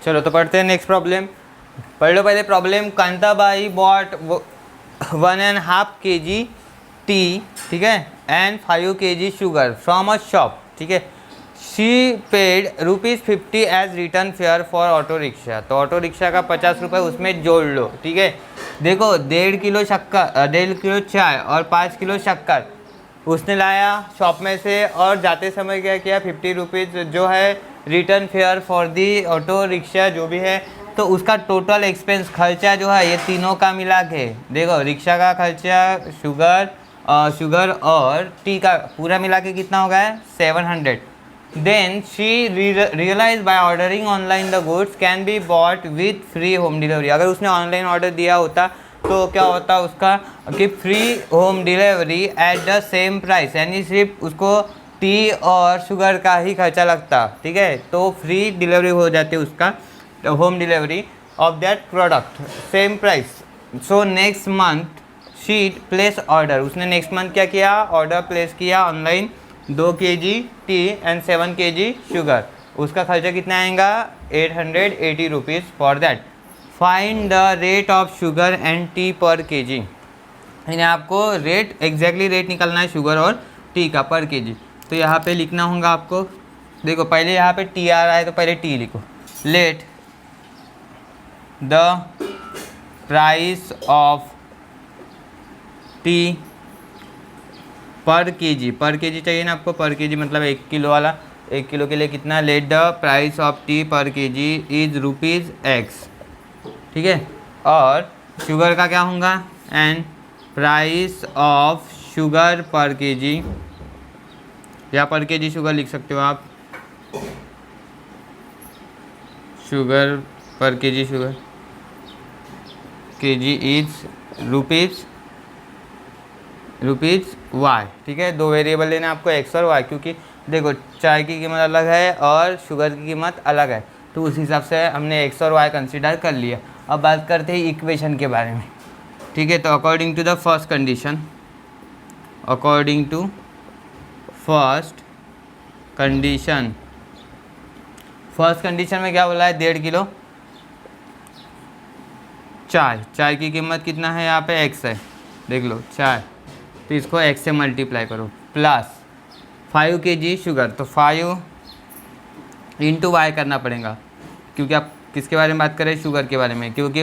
चलो तो पढ़ते हैं नेक्स्ट प्रॉब्लम। पढ़ लो पहले problem. Kantabai bought 1.5 kg tea, ठीक है, and 5 kg sugar from a shop, ठीक है। She paid ₹50 as return fare for auto rickshaw. तो ऑटो रिक्शा का 50 रुपये उसमें जोड़ लो, ठीक है। देखो 1.5 किलो शक्कर, 1.5 किलो चाय और 5 किलो शक्कर उसने लाया शॉप में से, और जाते समय क्या किया, 50 रुपीज़ जो है return fare for the auto rickshaw जो भी है। तो उसका टोटल एक्सपेंस खर्चा जो है ये तीनों का मिला के, देखो रिक्शा का खर्चा, शुगर और टी का पूरा मिला के कितना हो गया है 700। Then she realise by ordering online the goods can be bought with free home delivery. अगर उसने ऑनलाइन ऑर्डर दिया होता तो क्या होता उसका कि free home delivery at the same price, यानी सिर्फ उसको टी और शुगर का ही खर्चा लगता, ठीक है। तो फ्री डिलीवरी हो जाती उसका, home delivery of that product, same price. So next month she place order, उसने नेक्स्ट मंथ क्या किया, ऑर्डर प्लेस किया online 2 kg T and 7 kg sugar. उसका खर्चा कितना आएगा 880 rupees for that. Find the rate of sugar and T पर KG, यानी आपको रेट एग्जैक्टली रेट निकालना है शुगर और टी का पर केजी। तो यहाँ पे लिखना होगा आपको, देखो पहले यहाँ पे टी आ रहा है तो पहले टी लिखो। Let the price of T पर केजी, पर केजी चाहिए ना आपको, पर केजी मतलब 1 किलो वाला, 1 किलो के लिए कितना, let the price of T पर केजी इज ₹X, ठीक है। और शुगर का क्या होगा, एंड प्राइस ऑफ शुगर पर केजी, या पर केजी शुगर लिख सकते हो आप, शुगर पर KG sugar KG is rupees Y, ठीक है। दो वेरिएबल लेना आपको X और Y, क्योंकि देखो चाय की कीमत अलग है और शुगर की कीमत अलग है, तो उस हिसाब से हमने X और Y कंसीडर कर लिया। अब बात करते हैं इक्वेशन के बारे में, ठीक है। तो according to the first condition, according to first condition में क्या बोला है, 1.5 किलो चाय की कीमत कितना है यहाँ पे X है, देख लो चाय, तो इसको X से मल्टीप्लाई करो, प्लस 5 kg शुगर, तो 5 इंटू Y करना पड़ेगा, क्योंकि आप किसके बारे में बात करें, शुगर के बारे में। क्योंकि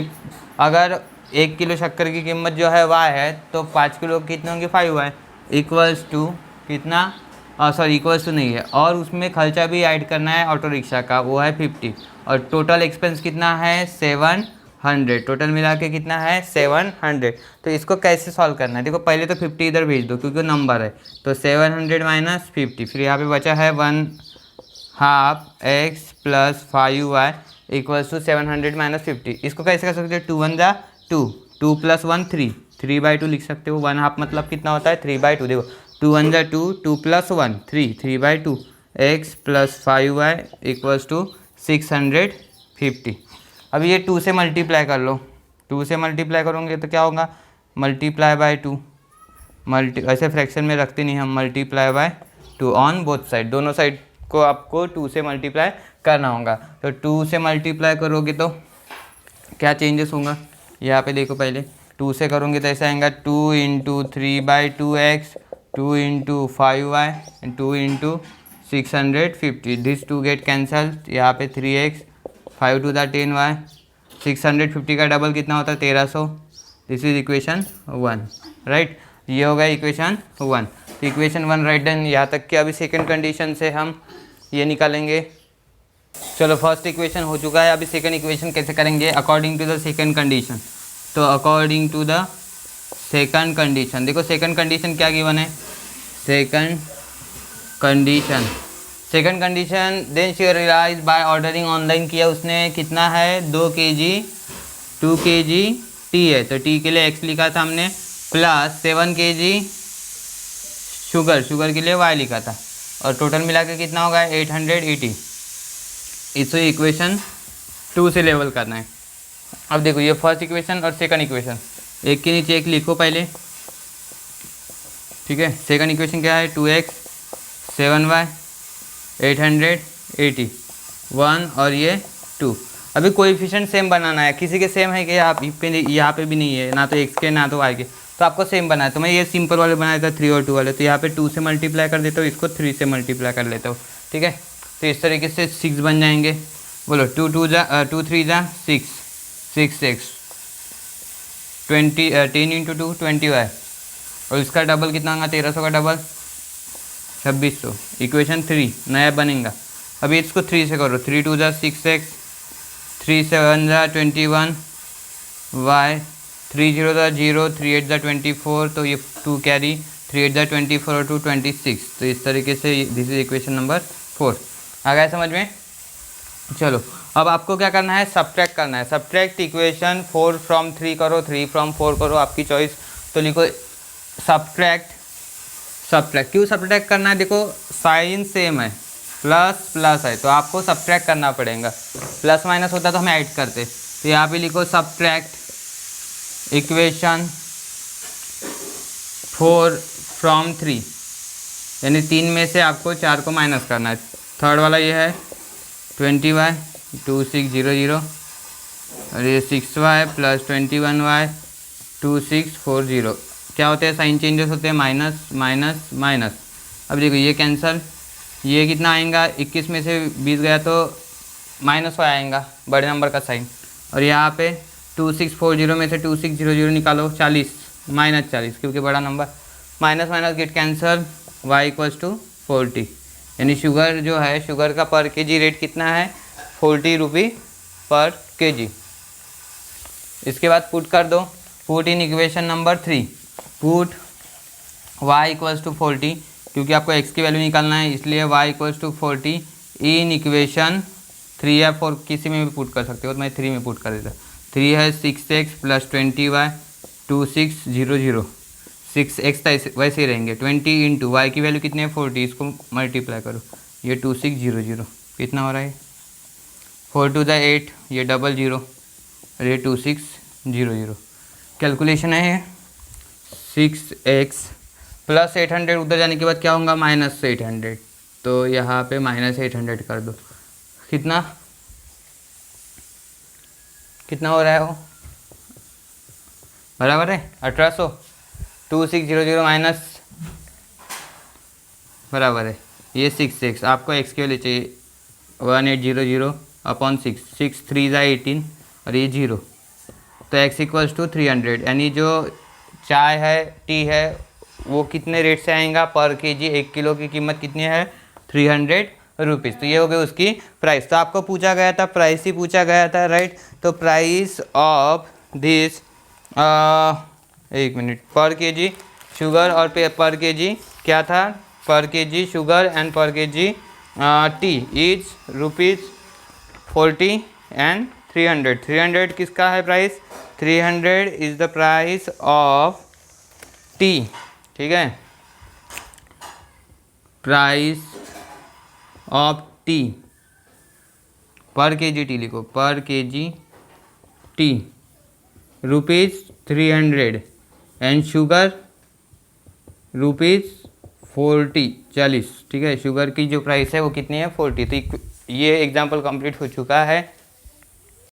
अगर 1 किलो शक्कर की कीमत जो है Y है, तो 5 किलो कितने होंगे 5Y, इक्वल्स टू कितना, इक्वल्स टू नहीं है, और उसमें खर्चा भी ऐड करना है ऑटो रिक्शा का, वो है 50, और टोटल एक्सपेंस कितना है 700, टोटल मिला के कितना है 700। तो इसको कैसे सॉल्व करना है, देखो पहले तो 50 इधर भेज दो क्योंकि नंबर है, तो 700 माइनस 50, फिर यहाँ पे बचा है 1/2 X plus 5Y equals to 700 minus 50। इसको कैसे कर सकते हो, 2 1 जा 2, 2 + 1 3, 3/2 लिख सकते हो। 1/2 मतलब कितना होता है 3/2, देखो 2 1 जा 2, 2 + 1 3, 3/2 X plus 5Y equals to 650। अब ये 2 से मल्टीप्लाई कर लो, 2 से मल्टीप्लाई करोगे तो क्या होगा, मल्टीप्लाई बाय 2, ऐसे फ्रैक्शन में रखते नहीं हम, multiply by 2 on both side, दोनों साइड को आपको 2 से मल्टीप्लाई करना होगा। तो 2 से मल्टीप्लाई करोगे तो क्या चेंजेस होगा, यहाँ पे देखो पहले 2 से करोगे तो ऐसा आएगा 2 × 3/2X, 2 × 5Y and 2 × 650, this 2 get cancel, यहाँ पे 3X, 5 × 10Y, 650 का डबल कितना होता है 1300। This is equation 1, right. ये होगा इक्वेशन 1। तो इक्वेशन 1 राइट डन। यहाँ तक कि अभी सेकंड कंडीशन से हम ये निकालेंगे। चलो फर्स्ट इक्वेशन हो चुका है, अभी सेकंड इक्वेशन कैसे करेंगे, according to the second condition. तो according to the second condition, देखो सेकंड कंडीशन क्या गिवन है, second condition then she realise by ordering online किया उसने, कितना है 2 kg टी है, तो टी के लिए X लिखा था हमने, प्लस 7 kg शुगर के लिए Y लिखा था, और टोटल मिला के कितना होगा 880। इसे इक्वेशन 2 से लेवल करना है। अब देखो ये फर्स्ट इक्वेशन और सेकंड इक्वेशन एक के नीचे एक लिखो पहले, ठीक है। सेकंड इक्वेशन क्या है 2X 7Y 880 1 और ये 2। अभी कोएफिशिएंट सेम बनाना है, किसी के सेम है कि यहाँ पे भी नहीं है, ना तो एक्स के ना तो वाई के, तो आपको सेम बनाना है। तो मैं ये सिंपल वाले बनाया था 3 और 2 वाले, तो यहाँ पे 2 से मल्टीप्लाई कर देता हूँ, इसको 3 से मल्टीप्लाई कर लेता हूँ, ठीक है। तो इस तरीके से 6 बन जाएंगे। बोलो 2 3 जा 6, 6x 10 इंटू 2 20y, और इसका डबल कितना होगा 1300 का डबल 2600। इक्वेशन 3 नया बनेगा। अभी इसको 3 से करो, 3 2 जा 6x, 3 7 जा 21 y, 3 0 जा 0, 3 8 जा 24, तो ये 2 कैरी, 3 8 जा 24 और 2 26। तो इस तरीके से दिस इज इक्वेशन नंबर 4। आ गया समझ में? चलो अब आपको क्या करना है, सब्ट्रैक्ट करना है। सब्ट्रैक्ट इक्वेशन 4 फ्रॉम 3 करो, 3 फ्रॉम 4 करो, आपकी चॉइस। तो लिखो सब्ट्रैक्ट। क्यों सब्ट्रैक्ट करना है, देखो साइन सेम है, प्लस प्लस है, तो आपको सब्ट्रैक्ट करना पड़ेगा। प्लस माइनस होता तो हम ऐड करते। तो यहाँ पे लिखो सब्ट्रैक्ट इक्वेशन 4 फ्रॉम 3, यानी 3 में से आपको 4 को माइनस करना है। थर्ड वाला ये है 20y 2600, और ये 6y प्लस 21y 2640। क्या होते हैं, साइन चेंजेस होते हैं, माइनस माइनस माइनस। अब देखो ये कैंसल, ये कितना आएगा, 21 में से 20 गया तो -y आएगा, बड़े नंबर का साइन। और यहाँ पे 2640 में से 2600 निकालो, 40 -40, क्योंकि बड़ा number, minus minus get cancel, y = 40। यानी शुगर जो है, शुगर का पर केजी रेट कितना है, 40 रुपी पर केजी। इसके बाद पुट कर दो, put in equation number 3, put y = 40, क्योंकि आपको x की वैल्यू निकालना है, इसलिए y = 40 इन इक्वेशन 3 या 4 किसी में भी पुट कर सकते हो, तो मैं 3 में पुट कर देता। 3 है 6x प्लस 20y 2600, 6x वैसे ही रहेंगे, 20 इंटू वाई की वैल्यू कितनी है 40, इसको मल्टीप्लाई करो, ये 2600 कितना हो रहा है, 4 2 8, ये 00 और ये 2600। कैलकुलेशन है 6x प्लस 800, उधर जाने के बाद क्या होगा -800, तो यहाँ पे -800 कर दो। कितना हो रहा है वो, बराबर है 1800। 2600 माइनस बराबर है ये 6x, आपको x की वैल्यू चाहिए 1800 अपॉन 6, 6 3 18 और ये 0, तो x = 300। यानी जो चाय है, टी है, वो कितने रेट से आएगा पर केजी, 1 किलो की कीमत कितनी है 300 रुपीज़। तो ये हो गई उसकी प्राइस। तो आपको पूछा गया था, प्राइस ही पूछा गया था, राइट। तो प्राइस ऑफ दिस, एक मिनट, पर केजी शुगर और पर केजी क्या था, पर केजी शुगर एंड पर केजी टी इज ₹40 एंड 300। 300 किसका है price, 300 is the price of T, ठीक है, प्राइस ऑफ टी, पर केजी टी लिखो, पर केजी टी ₹300 एंड शुगर ₹40, 40, ठीक है। शुगर की जो प्राइस है वो कितनी है 40। तो ये एग्जाम्पल कंप्लीट हो चुका है।